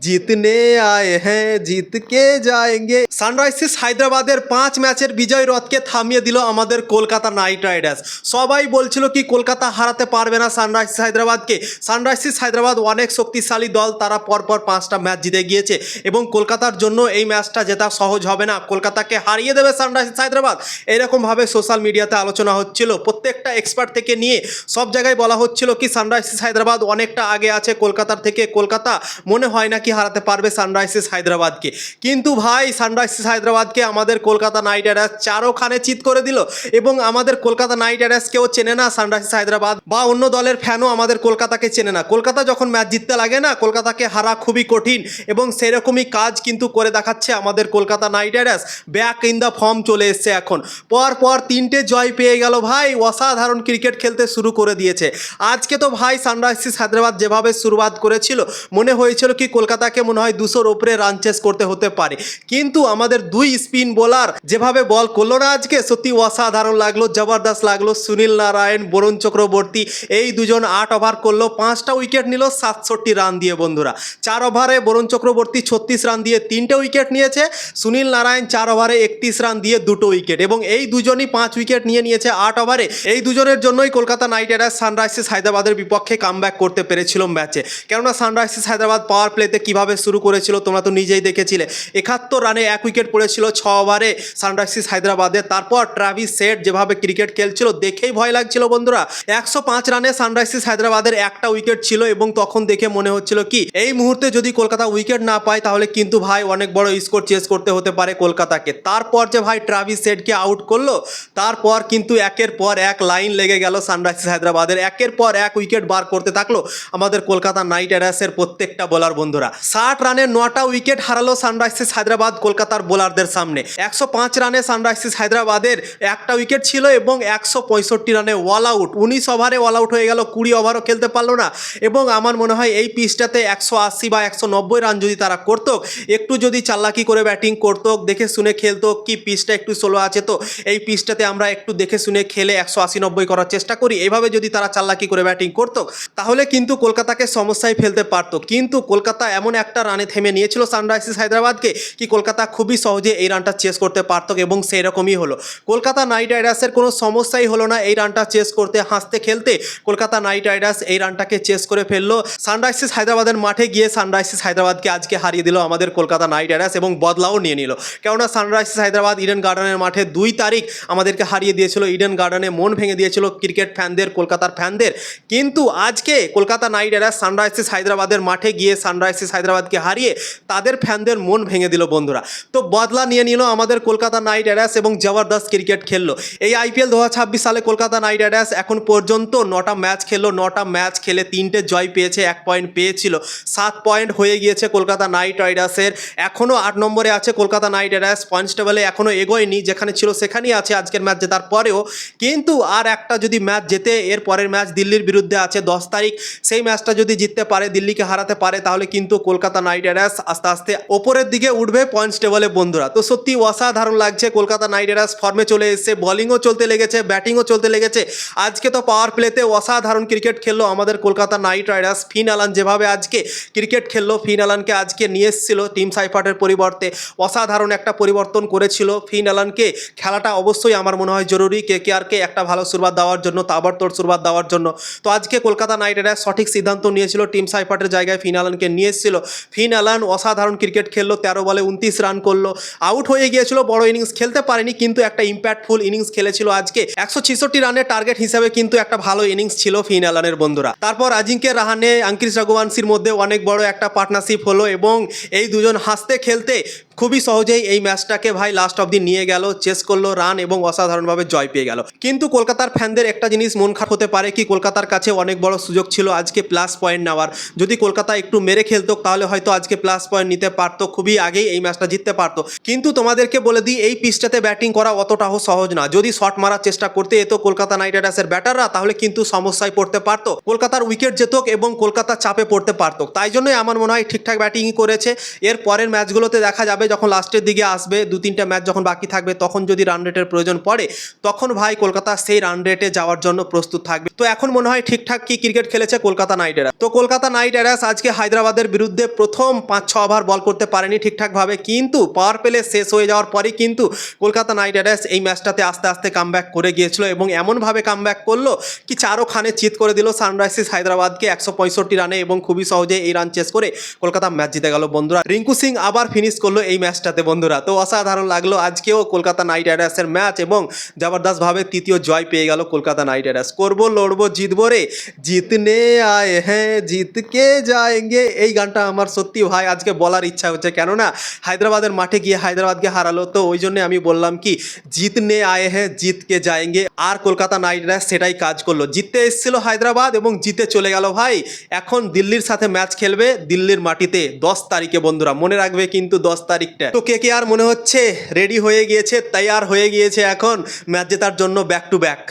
জিতনে আয়ে হ্যাঁ জিত কে যায়েঙ্গে। সানরাইজার্স হায়দ্রাবাদের 5 ম্যাচের বিজয় রথকে থামিয়ে দিল আমাদের কলকাতা নাইট রাইডার্স। সবাই বলছিল কি কলকাতা হারাতে পারবে না সানরাইজার্স হায়দ্রাবাদকে। সানরাইজার্স হায়দ্রাবাদ অনেক শক্তিশালী দল, তারা পরপর 5টা ম্যাচ জিতে গিয়েছে এবং কলকাতার জন্য এই ম্যাচটা জেতা সহজ হবে না, কলকাতাকে হারিয়ে দেবে সানরাইজার্স হায়দ্রাবাদ। এরকমভাবে সোশ্যাল মিডিয়াতে আলোচনা হচ্ছিল, প্রত্যেকটা এক্সপার্ট থেকে নিয়ে সব জায়গায় বলা হচ্ছিল কি সানরাইজার্স হায়দ্রাবাদ অনেকটা আগে আছে কলকাতার থেকে, কলকাতা মনে হয় না কি হারাতে পারবে সানরাইজার্স হায়দ্রাবাদকে। কিন্তু ভাই সানরাইজার্স হায়দ্রাবাদকে আমাদের কলকাতা নাইট রাইডার্স চারোখানে চিৎ করে দিল এবং আমাদের কলকাতা নাইট রাইডার্সকেও চেনে না সানরাইজার্স হায়দ্রাবাদ, বা অন্য দলের ফ্যানও আমাদের কলকাতাকে চেনে না। কলকাতা যখন ম্যাচ জিততে লাগে না, কলকাতাকে হারা খুবই কঠিন এবং সেরকমই কাজ কিন্তু করে দেখাচ্ছে আমাদের Kolkata night Riders. Back in the form চলে এসছে এখন, পর 3টে জয় পেয়ে গেল ভাই, অসাধারণ ক্রিকেট খেলতে শুরু করে দিয়েছে। আজকে তো ভাই সানরাইজার্স হায়দ্রাবাদ যেভাবে শুরুয়াত করেছিল মনে হয়েছিল কি কলকাতাকে মনে হয় 200-র ওপরে রান চেস করতে হতে পারে, কিন্তু আমাদের দুই স্পিন বোলার যেভাবে বল করলো না আজকে, সত্যি অসাধারণ লাগলো, জবরদস্ত লাগলো। সুনীল নারায়ণ, বরুণ চক্রবর্তী এই দুজন 8 ওভার করলো, 5টা উইকেট নিল 67 রান দিয়ে বন্ধুরা। 4 ওভারে বরুণ চক্রবর্তী 36 রান দিয়ে 3টে উইকেট নিয়েছে, সুনীল নারায়ণ 4 ওভারে 31 রান দিয়ে 2টো উইকেট, এবং এই দুজনই 5 উইকেট নিয়ে নিয়েছে 8 ওভারে। এই দুজনের জন্যই কলকাতা নাইট রাইডার্স সানরাইজার্স হায়দ্রাবাদের বিপক্ষে কামব্যাক করতে পেরেছিল ম্যাচে। কেননা সানরাইজার্স হায়দ্রাবাদ পাওয়ার প্লেতে কিভাবে শুরু করেছিল তোমরা তো নিজেই দেখেছিলে। 71 রানে 1 উইকেট পড়েছিল 6 ওভারে সানরাইজার্স হায়দ্রাবাদে। তারপর ট্রাভিস হেড যেভাবে ক্রিকেট খেলছিল দেখেই ভয় লাগছিল বন্ধুরা। 105 রানে সানরাইজার্স হায়দ্রাবাদের একটা উইকেট ছিল এবং তখন দেখে মনে হচ্ছিল কি এই মুহূর্তে যদি কলকাতা উইকেট না পায় তাহলে কিন্তু ভাই অনেক বড় স্কোর চেস করতে হতে পারে কলকাতাকে। তারপর যে ভাই ট্রাভিস হেডকে আউট করলো, তারপর কিন্তু একের পর এক লাইন লেগে গেল সানরাইজার্স হায়দ্রাবাদের, একের পর এক উইকেট বার করতে থাকলো আমাদের কলকাতা নাইট রাইডার্সের প্রত্যেকটা বোলার বন্ধুরা। 60 রানে 9টা উইকেট হারালো সানরাইজার্স হায়দ্রাবাদ কলকাতার বোলারদের সামনে। 105 রানে সানরাইজার্স হায়দ্রাবাদের একটা উইকেট ছিল এবং 165 রানে অল আউট, 19 ওভারে অল আউট হয়ে গেল, 20 ওভারও খেলতে পারলো না। এবং আমার মনে হয় এই পিচটাতে 180 বা 190 রান যদি তারা করতো, একটু যদি চালাকি করে ব্যাটিং করতো, দেখে শুনে খেলতো, কি পিচটা একটু স্লো আছে তো এই পিচটাতে আমরা একটু দেখে শুনে খেলে 180-90 করার চেষ্টা করি, এইভাবে যদি তারা চালাকি করে ব্যাটিং করতো তাহলে কিন্তু কলকাতাকে সমস্যায় ফেলতে পারতো। কিন্তু কলকাতা এমন একটা রানে থেমে নিয়েছিল সানরাইজার্স হায়দ্রাবাদকে কি কলকাতা খুবই সহজে এই রানটা চেস করতে পারতো এবং সেই রকমই হলো। কলকাতা নাইট রাইডার্সের কোনো সমস্যাই হলো না এই রানটা চেস করতে, হাসতে খেলতে কলকাতা নাইট রাইডার্স এই রানটাকে চেস করে ফেললো। সানরাইজার্স হায়দ্রাবাদের মাঠে গিয়ে সানরাইজার্স হায়দ্রাবাদকে আজকে হারিয়ে দিল আমাদের কলকাতা নাইট রাইডার্স এবং বদলাও নিয়ে নিল। কেননা সানরাইজার্স হায়দ্রাবাদ ইডেন গার্ডেনের মাঠে 2 তারিখ আমাদেরকে হারিয়ে দিয়েছিল, ইডেন গার্ডেনে মন ভেঙে দিয়েছিল ক্রিকেট ফ্যানদের, কলকাতার ফ্যানদের। কিন্তু আজকে কলকাতা নাইট রাইডার্স সানরাইজার্স হায়দ্রাবাদের মাঠে গিয়ে সানরাইজার্স হায়দ্রাবাদকে হারিয়ে তাদের ফ্যানদের মন ভেঙে দিল বন্ধুরা। তো বদলা নিয়ে নিল আমাদের কলকাতা নাইট রাইডার্স এবং জবরদস্ত ক্রিকেট খেললো। এই IPL 2026 সালে কলকাতা নাইট রাইডার্স এখন পর্যন্ত 9টা ম্যাচ খেললো, 9টা ম্যাচ খেলে 3টে জয় পেয়েছে, 1 পয়েন্ট পেয়েছিল, 7 পয়েন্ট হয়ে গিয়েছে কলকাতা নাইট রাইডার্সের। এখনও 8 নম্বরে আছে কলকাতা নাইট রাইডার্স, পয়েন্টস টেবলে এখনও এগোয়নি, যেখানে ছিল সেখানেই আছে আজকের ম্যাচ জেতার পরেও। কিন্তু আর একটা যদি ম্যাচ জেতে, এর পরের ম্যাচ দিল্লির বিরুদ্ধে আছে 10 তারিখ, সেই ম্যাচটা যদি জিততে পারে, দিল্লিকে হারাতে পারে, তাহলে কিন্তু কলকাতা নাইট রাইডার্স আস্তে আস্তে ওপরের দিকে উঠবে পয়েন্টস টেবলে বন্ধুরা। তো সত্যি অসাধারণ লাগছে, কলকাতা নাইট রাইডার্স ফর্মে চলে এসেছে, বোলিংও চলতে লেগেছে, ব্যাটিংও চলতে লেগেছে। আজকে তো পাওয়ার প্লেতে অসাধারণ ক্রিকেট খেললো আমাদের কলকাতা নাইট রাইডার্স। ফিন অ্যালান যেভাবে আজকে ক্রিকেট খেললো, ফিন অ্যালানকে আজকে নিয়ে এসেছিল টিম সাইফার্টের পরিবর্তে, অসাধারণ একটা পরিবর্তন করেছিল ফিন অ্যালানকে। খেলাটা অবশ্যই আমার মনে হয় জরুরি KKRকে একটা ভালো শুরুয়াত দেওয়ার জন্য, তাবড়তোড় শুরুয়াত দেওয়ার জন্য। তো আজকে কলকাতা নাইট রাইডার্স সঠিক সিদ্ধান্ত নিয়েছিল, টিম সাইফার্টের জায়গায় ফিন অ্যালানকে নিয়ে এসেছিল। ফিন অ্যালান অসাধারণ ক্রিকেট খেললো, 13 বলে 29 রান করলো, আউট হয়ে গিয়েছিল, বড় ইনিংস খেলতে পারেনি, কিন্তু একটা ইম্প্যাক্টফুল ইনিংস খেলেছিল আজকে। 166 রানের টার্গেট হিসাবে কিন্তু একটা ভালো ইনিংস ছিল ফিন অ্যালানের বন্ধুরা। তারপর আজিঙ্কে রাহানে, আঙ্কিশ রঘুবংশীর মধ্যে অনেক বড় একটা পার্টনারশিপ হলো এবং এই দুজন হাসতে খেলতে খুবই সহজেই এই ম্যাচটাকে ভাই লাস্ট অবধি নিয়ে গেল, চেস করলো রান এবং অসাধারণভাবে জয় পেয়ে গেল। কিন্তু কলকাতার ফ্যানদের একটা জিনিস মন খারাপ হতে পারে কি কলকাতার কাছে অনেক বড় সুযোগ ছিল আজকে প্লাস পয়েন্ট নেওয়ার। যদি কলকাতা একটু মেরে খেলতো তাহলে হয়তো আজকে প্লাস পয়েন্ট নিতে পারতো, খুবই আগেই এই ম্যাচটা জিততে পারতো। কিন্তু তোমাদেরকে বলে দিই এই পিচটাতে ব্যাটিং করা অতটাও সহজ না। যদি শট মারার চেষ্টা করতে যেত কলকাতা নাইট রাইডার্সের ব্যাটাররা তাহলে কিন্তু সমস্যায় পড়তে পারতো, কলকাতার উইকেট যেতক এবং কলকাতা চাপে পড়তে পারতো। তাই জন্যই আমার মনে হয় ঠিকঠাক ব্যাটিংই করেছে। এর পরের ম্যাচগুলোতে দেখা যাবে যখন লাস্টের দিকে আসবে 2-3টা ম্যাচ যখন বাকি থাকবে তখন যদি রান রেটের প্রয়োজন পড়ে তখন ভাই কলকাতা সেই রান রেটে যাওয়ার জন্য প্রস্তুত থাকবে। তো এখন মনে হয় ঠিকঠাক কি ক্রিকেট খেলেছে কলকাতা নাইট রাইডার্স। তো কলকাতা নাইট রাইডার্স আজকে হায়দ্রাবাদের বিরুদ্ধে প্রথম 5-6 ওভার বল করতে পারেনি ঠিকঠাকভাবে, কিন্তু পাওয়ার প্লে শেষ হয়ে যাওয়ার পরেই কিন্তু কলকাতা নাইট রাইডার্স এই ম্যাচটাতে আস্তে আস্তে কামব্যাক করে গিয়েছিল এবং এমনভাবে কামব্যাক করলো কি চারোখানে চিৎ করে দিল সানরাইজার্স হায়দ্রাবাদকে 165 রানে এবং খুবই সহজে এই রান চেস করে কলকাতা ম্যাচ জিতে গেল বন্ধুরা। রিঙ্কু সিং আবার ফিনিশ করলো এই ম্যাচটাতে বন্ধুরা। তো অসাধারণ লাগলো আজকেও কলকাতা নাইট রাইডার্সের ম্যাচ এবং জবরদস্তভাবে তৃতীয় জয় পেয়ে গেল কলকাতা নাইট রাইডার্স। করবো লড়বো জিতবো রে, জিতনে আয়ে হ্যাঁ জিতকে যায়েঙ্গে, এই গানটা আমার সত্যি ভাই আজকে বলার ইচ্ছা হচ্ছে, কেননা হায়দ্রাবাদের মাঠে গিয়ে হায়দ্রাবাদকে হারালো, তো ওই জন্য আমি বললাম কি জিতনে আয়ে হ্যাঁ জিতকে যায়েঙ্গে। আর কলকাতা নাইট রাইডার্স সেটাই কাজ করলো, জিততে এসেছিল হায়দ্রাবাদ এবং জিতে চলে গেল ভাই। এখন দিল্লির সাথে ম্যাচ খেলবে দিল্লির মাটিতে 10 তারিখে বন্ধুরা, মনে রাখবে কিন্তু 10 তারিখটা। তো কে আর মনে হচ্ছে রেডি হয়ে গিয়েছে, তৈয়ার হয়ে গিয়েছে এখন ম্যাচ জেতার জন্য ব্যাক টু ব্যাক।